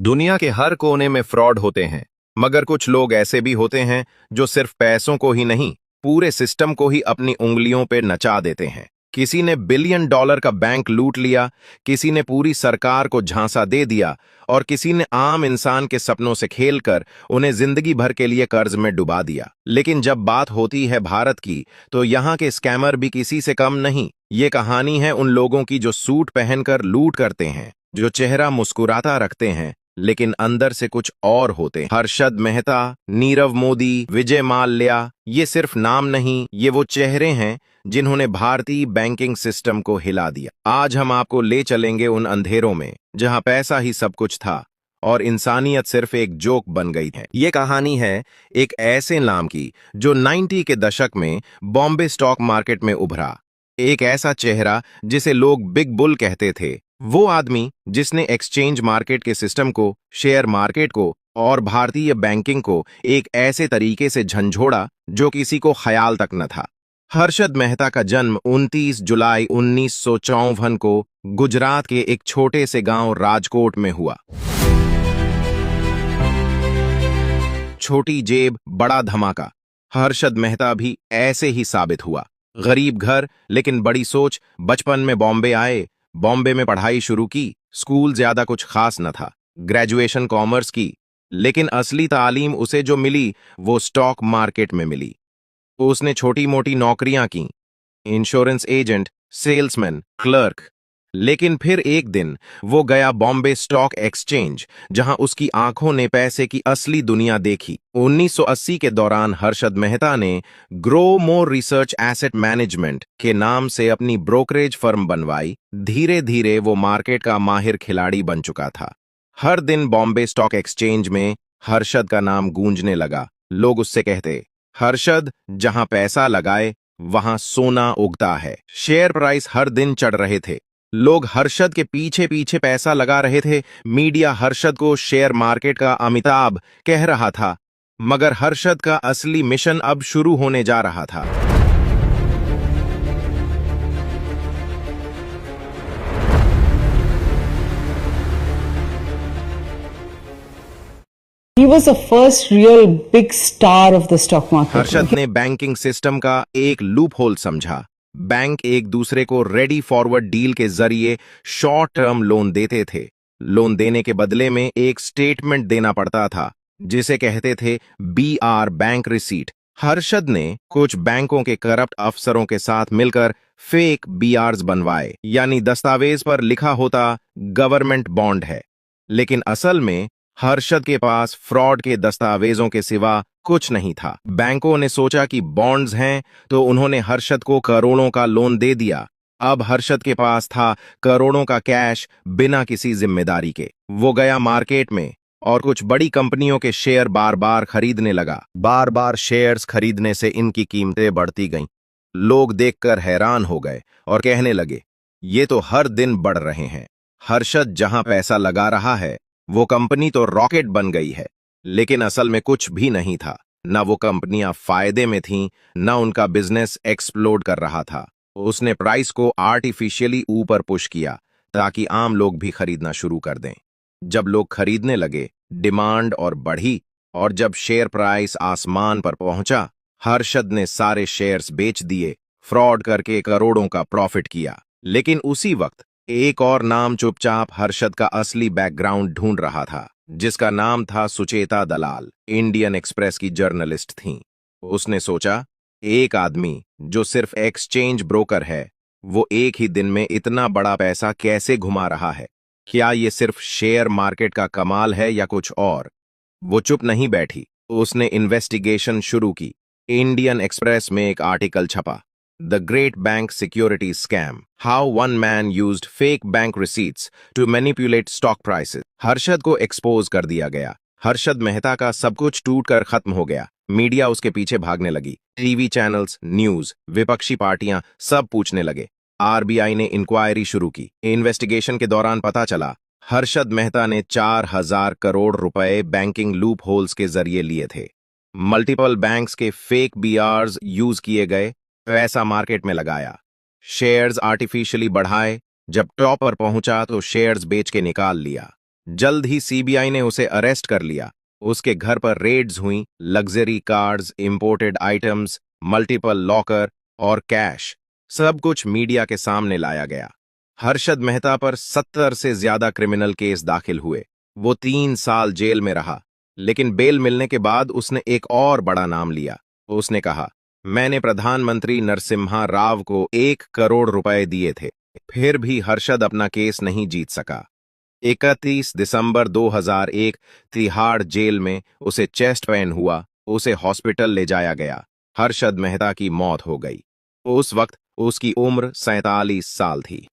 दुनिया के हर कोने में फ्रॉड होते हैं, मगर कुछ लोग ऐसे भी होते हैं जो सिर्फ पैसों को ही नहीं, पूरे सिस्टम को ही अपनी उंगलियों पे नचा देते हैं। किसी ने बिलियन डॉलर का बैंक लूट लिया, किसी ने पूरी सरकार को झांसा दे दिया और किसी ने आम इंसान के सपनों से खेलकर उन्हें जिंदगी भर के लिए कर्ज में डुबा दिया। लेकिन जब बात होती है भारत की, तो यहाँ के स्कैमर भी किसी से कम नहीं। ये कहानी है उन लोगों की जो सूट पहनकर लूट करते हैं, जो चेहरा मुस्कुराता रखते हैं लेकिन अंदर से कुछ और होते हैं। हर्षद मेहता, नीरव मोदी, विजय माल्या, ये सिर्फ नाम नहीं, ये वो चेहरे हैं जिन्होंने भारतीय बैंकिंग सिस्टम को हिला दिया। आज हम आपको ले चलेंगे उन अंधेरों में जहां पैसा ही सब कुछ था और इंसानियत सिर्फ एक जोक बन गई है। ये कहानी है एक ऐसे नाम की जो 90 के दशक में बॉम्बे स्टॉक मार्केट में उभरा। एक ऐसा चेहरा जिसे लोग बिग बुल कहते थे। वो आदमी जिसने एक्सचेंज मार्केट के सिस्टम को, शेयर मार्केट को और भारतीय बैंकिंग को एक ऐसे तरीके से झंझोड़ा जो किसी को ख्याल तक न था। हर्षद मेहता का जन्म 29 जुलाई 1954 को गुजरात के एक छोटे से गांव राजकोट में हुआ। छोटी जेब, बड़ा धमाका। हर्षद मेहता भी ऐसे ही साबित हुआ। गरीब घर लेकिन बड़ी सोच। बचपन में बॉम्बे आए, बॉम्बे में पढ़ाई शुरू की। स्कूल ज्यादा कुछ खास न था, ग्रेजुएशन कॉमर्स की, लेकिन असली तालीम उसे जो मिली वो स्टॉक मार्केट में मिली। उसने छोटी मोटी नौकरियां की, इंश्योरेंस एजेंट, सेल्समैन, क्लर्क। लेकिन फिर एक दिन वो गया बॉम्बे स्टॉक एक्सचेंज, जहां उसकी आंखों ने पैसे की असली दुनिया देखी। 1980 के दौरान हर्षद मेहता ने grow more research asset management के नाम से अपनी ब्रोकरेज फर्म बनवाई। धीरे धीरे वो मार्केट का माहिर खिलाड़ी बन चुका था। हर दिन बॉम्बे स्टॉक एक्सचेंज में हर्षद का नाम गूंजने लगा। लोग उससे कहते, हर्षद, जहां पैसा लगाए वहां सोना उगता है। शेयर प्राइस हर दिन चढ़ रहे थे। लोग हर्षद के पीछे पीछे पैसा लगा रहे थे। मीडिया हर्षद को शेयर मार्केट का अमिताभ कह रहा था, मगर हर्षद का असली मिशन अब शुरू होने जा रहा था। He was the first real big star of the stock market. Harshad ने बैंकिंग सिस्टम का एक लूप होल समझा। बैंक एक दूसरे को रेडी फॉरवर्ड डील के जरिए शॉर्ट टर्म लोन देते थे। लोन देने के बदले में एक स्टेटमेंट देना पड़ता था जिसे कहते थे BR, बैंक रिसीट। हर्षद ने कुछ बैंकों के करप्ट अफसरों के साथ मिलकर फेक BRs बनवाए, यानी दस्तावेज पर लिखा होता गवर्नमेंट बॉन्ड है, लेकिन असल में हर्षद के पास फ्रॉड के दस्तावेजों के सिवा कुछ नहीं था। बैंकों ने सोचा कि बॉन्ड्स हैं, तो उन्होंने हर्षद को करोड़ों का लोन दे दिया। अब हर्षद के पास था करोड़ों का कैश बिना किसी जिम्मेदारी के। वो गया मार्केट में और कुछ बड़ी कंपनियों के शेयर बार बार खरीदने लगा। बार बार शेयर्स खरीदने से इनकी कीमतें बढ़ती गईं। लोग देखकर हैरान हो गए और कहने लगे, ये तो हर दिन बढ़ रहे हैं। हर्षद जहां पैसा लगा रहा है वो कंपनी तो रॉकेट बन गई है। लेकिन असल में कुछ भी नहीं था। ना वो कंपनियां फायदे में थीं, ना उनका बिजनेस एक्सप्लोड कर रहा था। उसने प्राइस को आर्टिफिशियली ऊपर पुश किया ताकि आम लोग भी खरीदना शुरू कर दें। जब लोग खरीदने लगे, डिमांड और बढ़ी, और जब शेयर प्राइस आसमान पर पहुंचा, हर्षद ने सारे शेयर्स बेच दिए, फ्रॉड करके करोड़ों का प्रॉफिट किया। लेकिन उसी वक्त एक और नाम चुपचाप हर्षद का असली बैकग्राउंड ढूंढ रहा था, जिसका नाम था सुचेता दलाल। इंडियन एक्सप्रेस की जर्नलिस्ट थीं। उसने सोचा, एक आदमी जो सिर्फ एक्सचेंज ब्रोकर है, वो एक ही दिन में इतना बड़ा पैसा कैसे घुमा रहा है? क्या ये सिर्फ शेयर मार्केट का कमाल है या कुछ और? वो चुप नहीं बैठी, उसने इन्वेस्टिगेशन शुरू की। इंडियन एक्सप्रेस में एक आर्टिकल छपा, The Great Bank Securities Scam: How One Man Used Fake Bank Receipts to Manipulate Stock Prices। Harshad को एक्सपोज कर दिया गया। हर्षद मेहता का सब कुछ टूट कर खत्म हो गया। मीडिया उसके पीछे भागने लगी। टीवी चैनल्स, न्यूज, विपक्षी पार्टियां सब पूछने लगे। RBI ने इंक्वायरी शुरू की। इन्वेस्टिगेशन के दौरान पता चला, हर्षद मेहता ने 4000 करोड़ रुपए बैंकिंग लूप होल्स के जरिए लिए थे। मल्टीपल बैंक्स के फेक BRs यूज किए गए, पैसा मार्केट में लगाया, शेयर्स आर्टिफिशियली बढ़ाए, जब टॉप पर पहुंचा तो शेयर्स बेच के निकाल लिया। जल्द ही सीबीआई ने उसे अरेस्ट कर लिया। उसके घर पर रेड्स हुई, luxury cars, imported items, multiple locker और कैश, सब कुछ मीडिया के सामने लाया गया। हर्षद मेहता पर 70 से ज्यादा क्रिमिनल केस दाखिल हुए। वो 3 साल जेल में रहा, लेकिन बेल मिलने के बाद उसने एक और बड़ा नाम लिया। उसने कहा, मैंने प्रधानमंत्री नरसिम्हा राव को 1 करोड़ रुपए दिए थे। फिर भी हर्षद अपना केस नहीं जीत सका। 31 दिसंबर 2001 तिहाड़ जेल में उसे चेस्ट पेन हुआ। उसे हॉस्पिटल ले जाया गया। हर्षद मेहता की मौत हो गई। उस वक्त उसकी उम्र 47 साल थी।